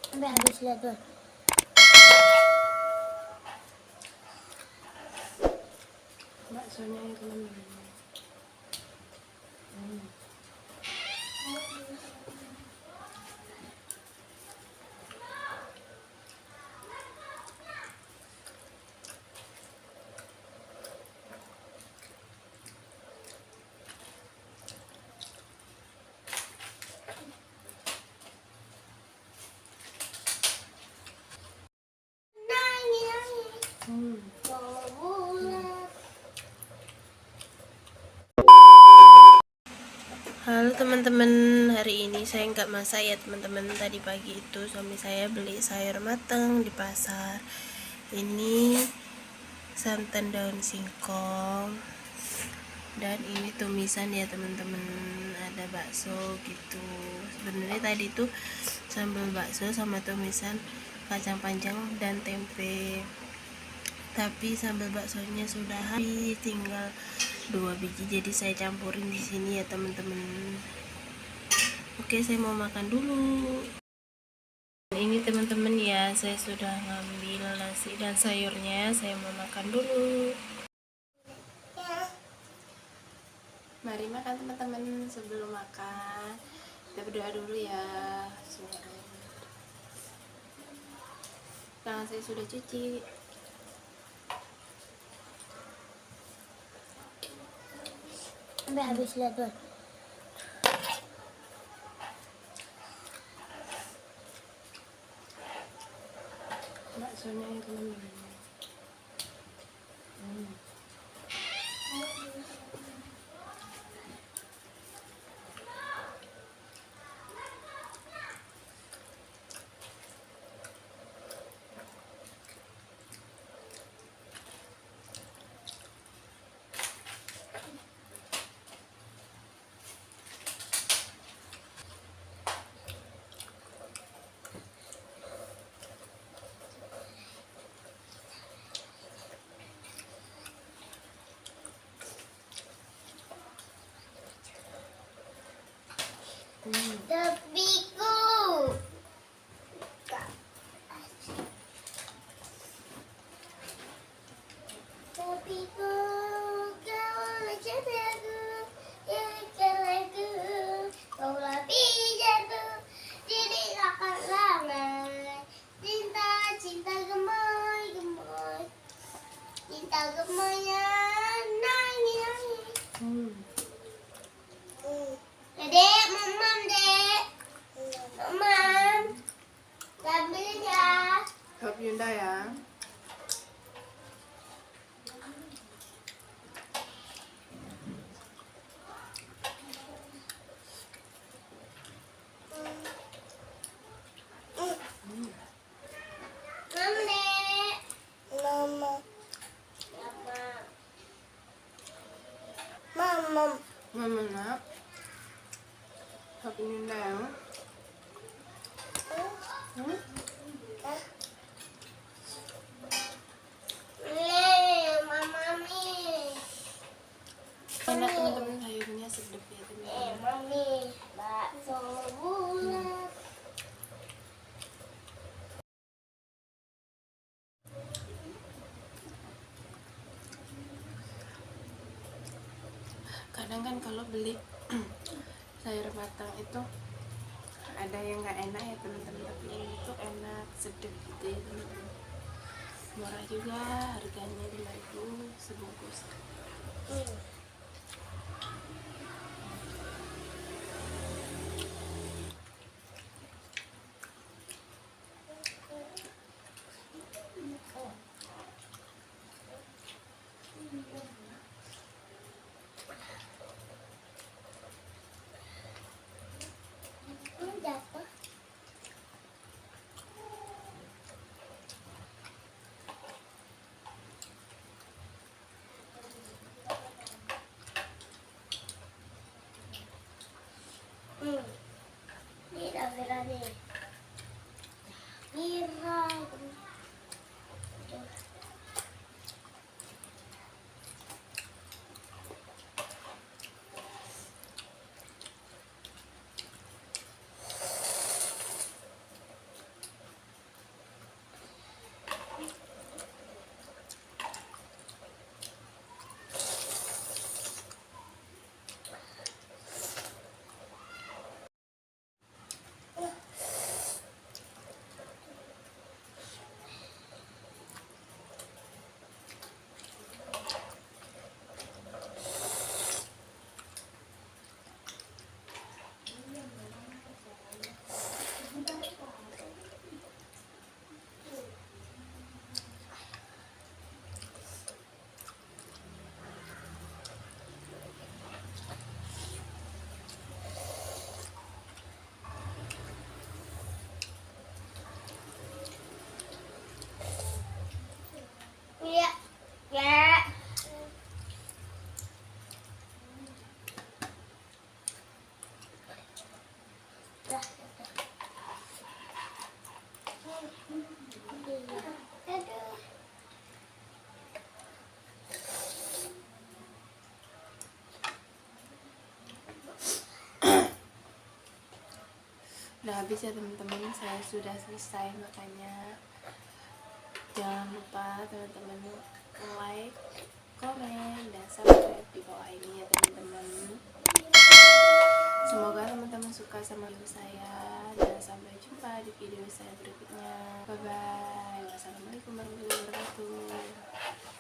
Sampai habis lihat tuh. Baksonya itu teman-teman. Halo teman-teman, hari ini saya nggak masak ya teman-teman. Tadi pagi itu suami saya beli sayur mateng di pasar. Ini santan daun singkong dan ini tumisan ya teman-teman. Ada bakso gitu. Sebenarnya tadi tuh sambal bakso sama tumisan kacang panjang dan tempe. Tapi sambal baksonya sudah habis, tinggal 2 biji, jadi saya campurin di sini ya teman-teman. Oke, saya mau makan dulu. Ini teman-teman ya, saya sudah ngambil nasi dan sayurnya, saya mau makan dulu. Mari makan teman-teman. Sebelum makan kita berdoa dulu ya. Tangan saya sudah cuci. Sampai habis lihat tuh. Baksonya itu teman-teman. Tepiku. Tepiku, kau cintaku, ya kelaku, kaulah pijaku, jadi akan lama. Cinta, cinta gemoy, gemoy, cinta gemoynya nangis. Dek, mamam dek, mamam, ambil ya. Hop Yunda ya. Mam dek, mama, mama, Mama nak. Hop Yunda ya. Enak teman-teman, sayurnya sedap ya teman-teman. mami, bakso bulat. Kadang kan kalau beli sayur matang itu ada yang nggak enak ya teman-teman, tapi ini tuh enak, sedap gitu ya teman-teman. Murah juga, harganya 5.000 sebungkus. Jatuh. Mira nih. Mira. Iya. Aduh. Udah habis ya teman-teman, saya sudah selesai makannya. Jangan lupa teman-teman like, komen, dan subscribe di bawah ini ya teman-teman. Semoga teman-teman suka sama video saya, dan sampai jumpa di video saya berikutnya. Bye bye. Wassalamualaikum warahmatullahi wabarakatuh.